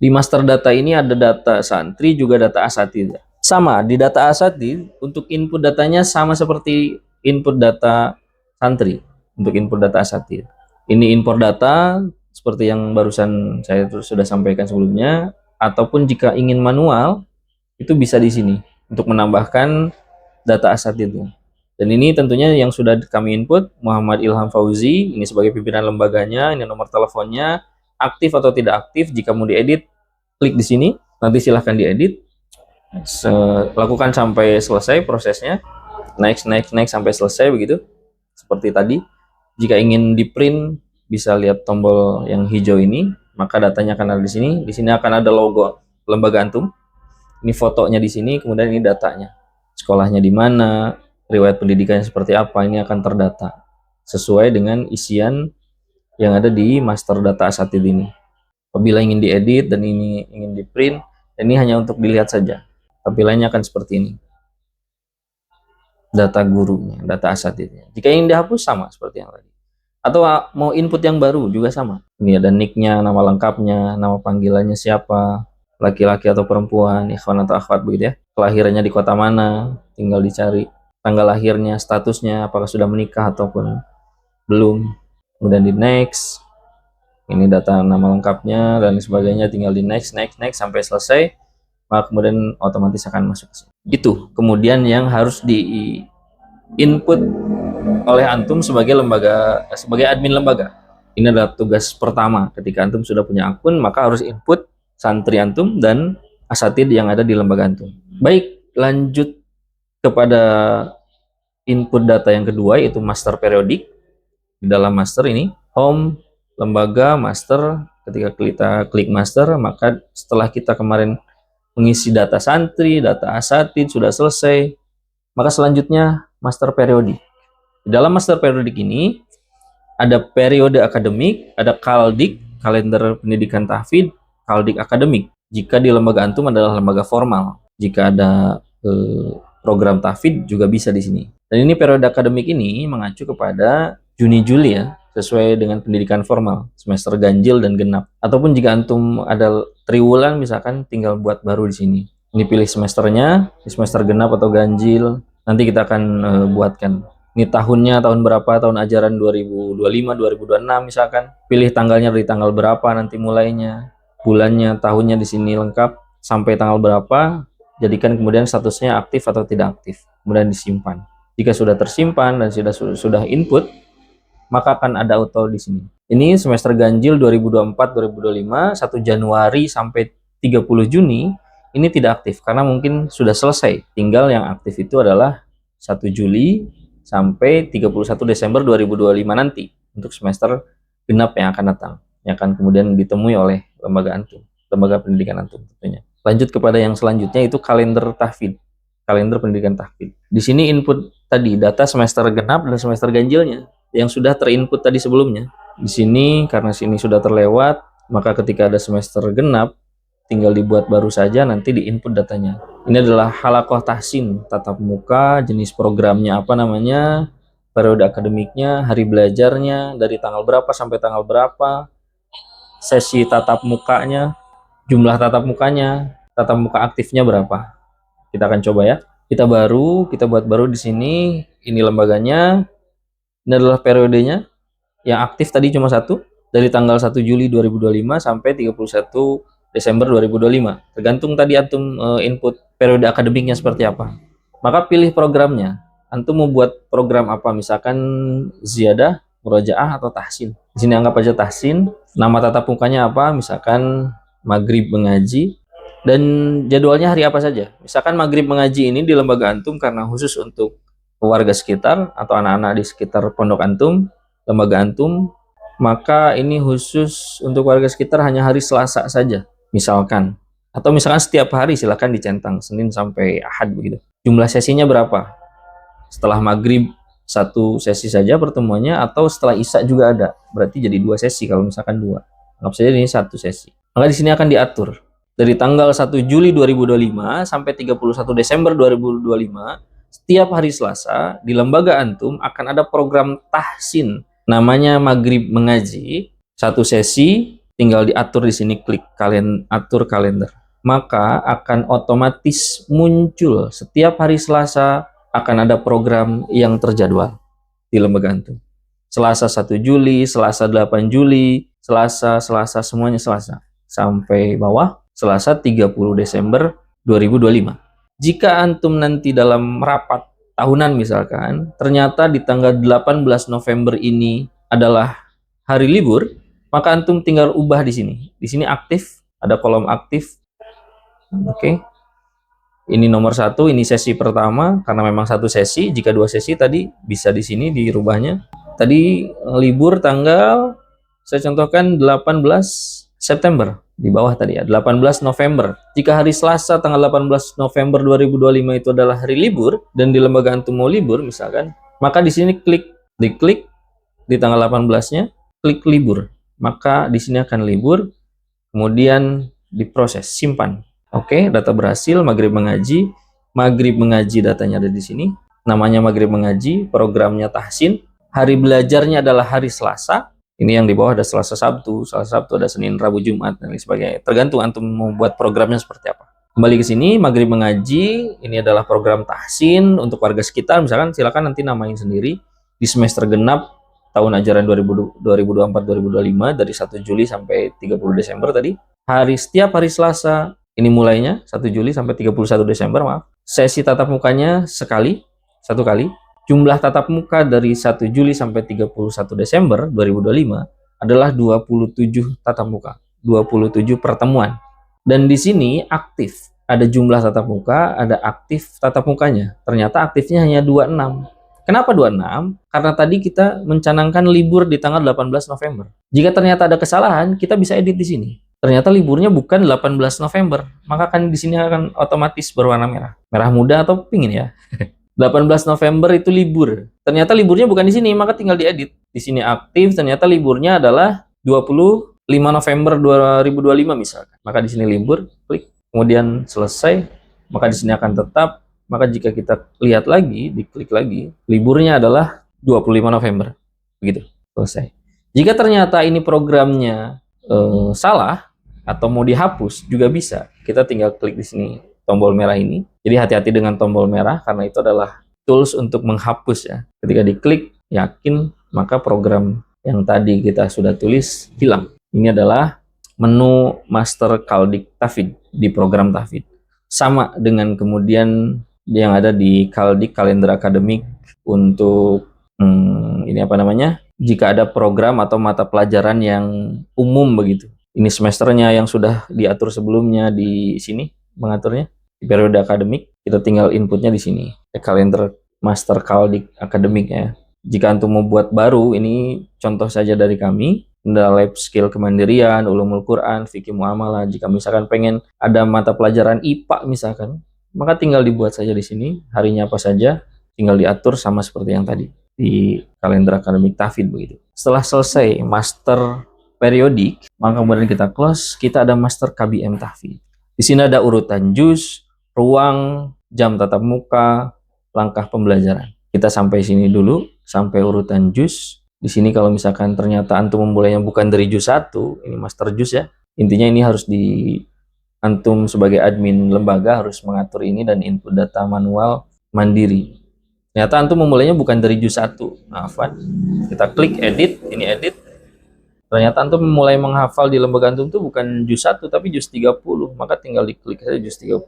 Di master data ini ada data santri juga data asatid. Sama, di data asatid untuk input datanya sama seperti input data santri untuk input data asatid. Ini import data seperti yang barusan saya sudah sampaikan sebelumnya, ataupun jika ingin manual itu bisa di sini untuk menambahkan data asatidnya. Dan ini tentunya yang sudah kami input Muhammad Ilham Fauzi, ini sebagai pimpinan lembaganya, ini nomor teleponnya, aktif atau tidak aktif. Jika mau diedit, klik di sini, nanti silahkan diedit. Lakukan sampai selesai prosesnya, next sampai selesai begitu. Seperti tadi, jika ingin di print bisa lihat tombol yang hijau ini, maka datanya akan ada di sini. Di sini akan ada logo lembaga antum. Ini fotonya di sini, kemudian ini datanya. Sekolahnya di mana, riwayat pendidikannya seperti apa, ini akan terdata sesuai dengan isian yang ada di master data asatid ini. Apabila ingin diedit dan ini ingin di print, ini hanya untuk dilihat saja. Tapi lainnya akan seperti ini. Data gurunya, data asatidnya. Jika ingin dihapus sama seperti yang tadi. Atau mau input yang baru juga sama. Ini ada nicknya, nama lengkapnya, nama panggilannya siapa, laki-laki atau perempuan, ikhwan atau akhwat begitu ya. Kelahirannya di kota mana, tinggal dicari. Tanggal lahirnya, statusnya, apakah sudah menikah ataupun belum. Kemudian di next. Ini data nama lengkapnya dan sebagainya, tinggal di next sampai selesai, maka kemudian otomatis akan masuk ke sini. Itu kemudian yang harus di input oleh antum sebagai lembaga, sebagai admin lembaga. Ini adalah tugas pertama ketika antum sudah punya akun, maka harus input santri antum dan asatid yang ada di lembaga antum. Baik, lanjut kepada input data yang kedua, yaitu master periodik. Di dalam master ini home, lembaga, master. Ketika kita klik master, maka setelah kita kemarin mengisi data santri, data asatid sudah selesai, maka selanjutnya master periodik. Di dalam master periodik ini ada periode akademik, ada kaldik, kalender pendidikan tahfidz, kaldik akademik. Jika di lembaga antum adalah lembaga formal, jika ada program tahfidz juga bisa di sini. Dan ini periode akademik ini mengacu kepada Juni-Juli ya, sesuai dengan pendidikan formal, semester ganjil dan genap. Ataupun jika antum ada triwulan misalkan, tinggal buat baru di sini. Ini pilih semesternya, di semester genap atau ganjil, nanti kita akan buatkan. Ini tahunnya tahun berapa, tahun ajaran 2025, 2026 misalkan. Pilih tanggalnya dari tanggal berapa nanti mulainya, bulannya, tahunnya di sini lengkap sampai tanggal berapa. Jadikan kemudian statusnya aktif atau tidak aktif, kemudian disimpan. Jika sudah tersimpan dan sudah input, maka akan ada auto di sini. Ini semester ganjil 2024-2025, 1 Januari sampai 30 Juni, ini tidak aktif karena mungkin sudah selesai. Tinggal yang aktif itu adalah 1 Juli sampai 31 Desember 2025 nanti untuk semester genap yang akan datang, yang akan kemudian ditemui oleh lembaga antum, lembaga pendidikan antum tentunya. Lanjut kepada yang selanjutnya, itu kalender tahfidz, kalender pendidikan tahfidz. Di sini input tadi data semester genap dan semester ganjilnya yang sudah terinput tadi sebelumnya. Di sini karena sini sudah terlewat, maka ketika ada semester genap tinggal dibuat baru saja, nanti diinput datanya. Ini adalah halakoh tahsin, tatap muka, jenis programnya apa namanya, periode akademiknya, hari belajarnya dari tanggal berapa sampai tanggal berapa, sesi tatap mukanya, jumlah tatap mukanya, tatap muka aktifnya berapa. Kita akan coba ya. Kita buat baru di sini. Ini lembaganya. Ini adalah periodenya. Yang aktif tadi cuma satu, dari tanggal 1 Juli 2025 sampai 31 Desember 2025. Tergantung tadi antum input periode akademiknya seperti apa. Maka pilih programnya. Antum mau buat program apa? Misalkan ziyadah, murojaah atau tahsin. Di sini anggap aja tahsin. Nama tatap mukanya apa? Misalkan maghrib mengaji. Dan jadwalnya hari apa saja. Misalkan maghrib mengaji ini di lembaga antum karena khusus untuk warga sekitar atau anak-anak di sekitar pondok antum, lembaga antum, maka ini khusus untuk warga sekitar hanya hari Selasa saja misalkan, atau misalkan setiap hari silakan dicentang Senin sampai Ahad begitu. Jumlah sesinya berapa? Setelah maghrib satu sesi saja pertemuannya, atau setelah Isya juga ada, berarti jadi 2 sesi. Kalau misalkan 2, anggap saja ini 1 sesi. Maka di sini akan diatur dari tanggal 1 Juli 2025 sampai 31 Desember 2025, setiap hari Selasa di lembaga antum akan ada program tahsin namanya maghrib mengaji, 1 sesi tinggal diatur di sini, klik atur kalender. Maka akan otomatis muncul setiap hari Selasa akan ada program yang terjadwal di Lembaga Antum. Selasa 1 Juli, Selasa 8 Juli, Selasa, semuanya Selasa. Sampai bawah, Selasa 30 Desember 2025. Jika Antum nanti dalam rapat tahunan misalkan, ternyata di tanggal 18 November ini adalah hari libur, maka Antum tinggal ubah di sini. Di sini aktif, ada kolom aktif. Oke. Ini nomor 1, ini sesi pertama, karena memang satu sesi. Jika 2 sesi tadi bisa di sini dirubahnya. Tadi libur tanggal, saya contohkan 18 September. Di bawah tadi ya, 18 November. Jika hari Selasa tanggal 18 November 2025 itu adalah hari libur, dan di lembaga Antum mau libur misalkan, maka di sini diklik di tanggal 18-nya, klik libur. Maka di sini akan libur, kemudian diproses, simpan. Oke, data berhasil, maghrib mengaji. Maghrib mengaji datanya ada di sini. Namanya maghrib mengaji, programnya tahsin. Hari belajarnya adalah hari Selasa. Ini yang di bawah ada Selasa Sabtu ada Senin, Rabu, Jumat, dan lain sebagainya. Tergantung Antum mau buat programnya seperti apa. Kembali ke sini, maghrib mengaji. Ini adalah program tahsin untuk warga sekitar. Misalkan silakan nanti namain sendiri. Di semester genap tahun ajaran 2024-2025 dari 1 Juli sampai 30 Desember tadi. Setiap hari Selasa, ini mulainya 1 Juli sampai 31 Desember, maaf. Sesi tatap mukanya satu kali. Jumlah tatap muka dari 1 Juli sampai 31 Desember 2025 adalah 27 tatap muka, 27 pertemuan. Dan di sini aktif, ada jumlah tatap muka, ada aktif tatap mukanya. Ternyata aktifnya hanya 26. Kenapa 26? Karena tadi kita mencanangkan libur di tanggal 18 November. Jika ternyata ada kesalahan, kita bisa edit di sini. Ternyata liburnya bukan 18 November, maka kan di sini akan otomatis berwarna merah. Merah muda atau pink ini ya. 18 November itu libur. Ternyata liburnya bukan di sini, maka tinggal diedit. Di sini aktif, ternyata liburnya adalah 25 November 2025 misalkan. Maka di sini libur, klik, kemudian selesai, maka di sini akan tetap. Maka jika kita lihat lagi, diklik lagi, liburnya adalah 25 November. Begitu, selesai. Jika ternyata ini programnya salah atau mau dihapus juga bisa. Kita tinggal klik di sini tombol merah ini. Jadi hati-hati dengan tombol merah karena itu adalah tools untuk menghapus ya. Ketika diklik, yakin, maka program yang tadi kita sudah tulis hilang. Ini adalah menu Master Kaldik Tahfidz di program Tahfidz. Sama dengan kemudian yang ada di Kaldik kalender akademik untuk ini apa namanya? Jika ada program atau mata pelajaran yang umum begitu. Ini semesternya yang sudah diatur sebelumnya di sini mengaturnya di periode akademik, kita tinggal inputnya di sini. Kalender Master Kaldik akademik ya. Jika Antum mau buat baru, ini contoh saja dari kami. Ada lab skill kemandirian, ulumul Quran, fikih muamalah. Jika misalkan pengen ada mata pelajaran IPA misalkan, maka tinggal dibuat saja di sini. Harinya apa saja, tinggal diatur sama seperti yang tadi di kalender akademik Tahfidz begitu. Setelah selesai master periodik, maka kemudian kita close, kita ada master KBM Tahfidz. Di sini ada urutan juz, ruang, jam tatap muka, langkah pembelajaran. Kita sampai sini dulu, sampai urutan juz. Di sini kalau misalkan ternyata Antum memulainya bukan dari juz 1, ini master juz ya. Intinya ini harus Antum sebagai admin lembaga harus mengatur ini dan input data manual mandiri. Ternyata Antum memulainya bukan dari juz 1. Maafkan. Kita klik edit, ini edit. Ternyata Antum mulai menghafal di lembaga Antum itu bukan juz 1 tapi juz 30. Maka tinggal diklik saja juz 30,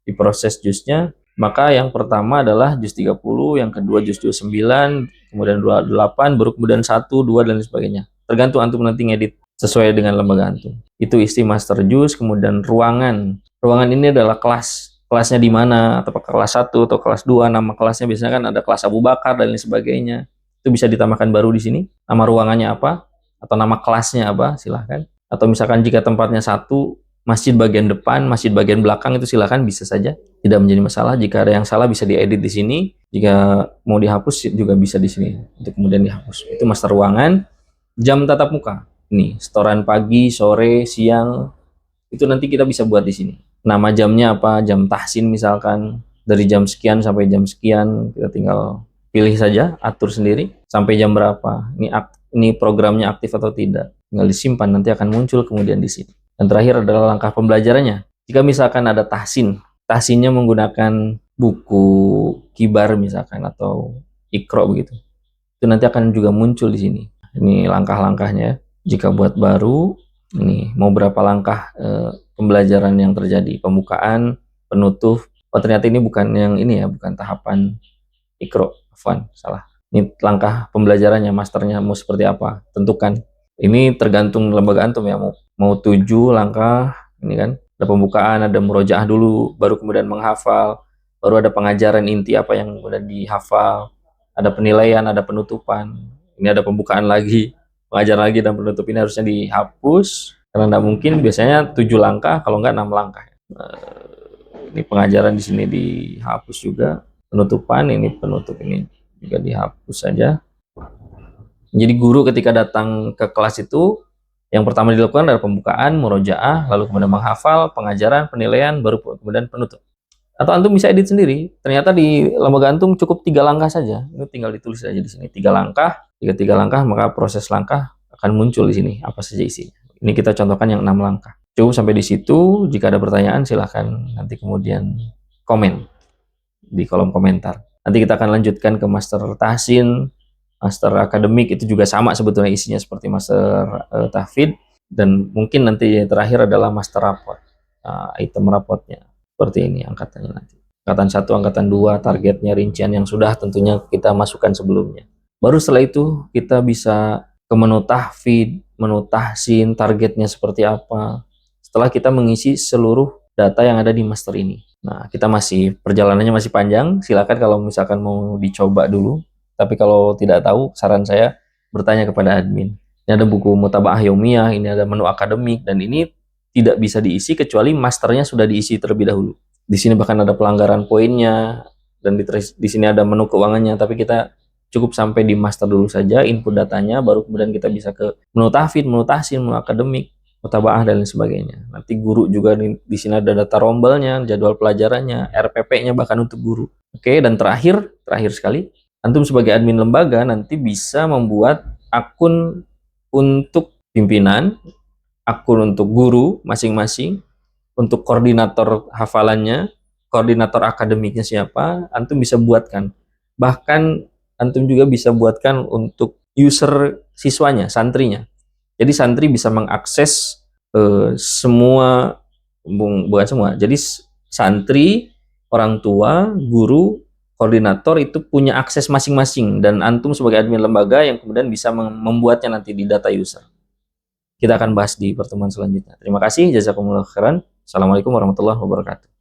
diproses juznya. Maka yang pertama adalah juz 30, yang kedua juz 29, kemudian 28, baru kemudian 1, 2 dan sebagainya. Tergantung Antum nanti ngedit sesuai dengan lembaga Antum. Itu isti master juz, kemudian ruangan. Ruangan ini adalah kelas. Kelasnya di mana? Atau kelas 1 atau kelas 2, nama kelasnya biasanya kan ada kelas Abu Bakar dan lain sebagainya. Itu bisa ditambahkan baru di sini. Nama ruangannya apa? Atau nama kelasnya apa, silahkan. Atau misalkan jika tempatnya 1, masjid bagian depan, masjid bagian belakang, itu silahkan, bisa saja, tidak menjadi masalah. Jika ada yang salah bisa diedit di sini, jika mau dihapus juga bisa di sini untuk kemudian dihapus. Itu master ruangan. Jam tatap muka, ini setoran pagi, sore, siang, itu nanti kita bisa buat di sini. Nama jamnya apa, jam tahsin misalkan, dari jam sekian sampai jam sekian, kita tinggal pilih saja, atur sendiri, sampai jam berapa. Ini ini programnya aktif atau tidak. Tinggal disimpan, nanti akan muncul kemudian di sini. Dan terakhir adalah langkah pembelajarannya. Jika misalkan ada tahsinnya menggunakan buku Kibar misalkan atau Iqra begitu, itu nanti akan juga muncul di sini. Ini langkah-langkahnya. Jika buat baru, ini mau berapa langkah pembelajaran yang terjadi, pembukaan, penutup. Oh ternyata ini bukan yang ini ya, bukan tahapan Iqra, salah. Ini langkah pembelajarannya, masternya mau seperti apa, tentukan. Ini tergantung lembaga antum ya, mau 7 langkah, ini kan. Ada pembukaan, ada murojaah dulu, baru kemudian menghafal, baru ada pengajaran inti apa yang kemudian dihafal, ada penilaian, ada penutupan. Ini ada pembukaan lagi, pengajaran lagi, dan penutup. Ini harusnya dihapus, karena tidak mungkin, biasanya 7 langkah, kalau enggak 6 langkah. Ini pengajaran di sini dihapus juga, penutupan, ini penutup ini juga dihapus saja. Jadi guru ketika datang ke kelas itu, yang pertama dilakukan adalah pembukaan, murojaah, lalu kemudian menghafal, pengajaran, penilaian, baru kemudian penutup. Atau antum bisa edit sendiri. Ternyata di lembaga antum cukup 3 langkah saja. Ini tinggal ditulis aja di sini 3 langkah. Jika 3 langkah, maka proses langkah akan muncul di sini apa saja isinya. Ini kita contohkan yang 6 langkah. Cukup sampai di situ. Jika ada pertanyaan, silahkan nanti kemudian komen di kolom komentar. Nanti kita akan lanjutkan ke master tahsin, master akademik, itu juga sama sebetulnya isinya seperti master tahfidz, dan mungkin nanti yang terakhir adalah master raport. Item rapotnya seperti ini angkatannya nanti. Angkatan 1, angkatan 2, targetnya, rincian yang sudah tentunya kita masukkan sebelumnya. Baru setelah itu kita bisa ke menu tahfidz, menu tahsin, targetnya seperti apa. Setelah kita mengisi seluruh data yang ada di master ini. Nah, kita perjalanannya masih panjang. Silakan kalau misalkan mau dicoba dulu. Tapi kalau tidak tahu, saran saya bertanya kepada admin. Ini ada buku Mutabaah Yaumiyah, ini ada menu akademik, dan ini tidak bisa diisi kecuali masternya sudah diisi terlebih dahulu. Di sini bahkan ada pelanggaran poinnya, dan di sini ada menu keuangannya, tapi kita cukup sampai di master dulu saja, input datanya, baru kemudian kita bisa ke menu tahfidz, menu tahsin, menu akademik, mutabaah, dan lain sebagainya. Nanti guru juga di sini ada data rombelnya, jadwal pelajarannya, RPP-nya bahkan untuk guru. Oke, dan terakhir sekali, antum sebagai admin lembaga nanti bisa membuat akun untuk pimpinan, akun untuk guru masing-masing, untuk koordinator hafalannya, koordinator akademiknya siapa, antum bisa buatkan. Bahkan antum juga bisa buatkan untuk user siswanya, santrinya. Jadi santri bisa mengakses semua, bukan semua, jadi santri, orang tua, guru, koordinator itu punya akses masing-masing, dan antum sebagai admin lembaga yang kemudian bisa membuatnya nanti di data user. Kita akan bahas di pertemuan selanjutnya. Terima kasih, jazakumullah khairan. Assalamualaikum warahmatullahi wabarakatuh.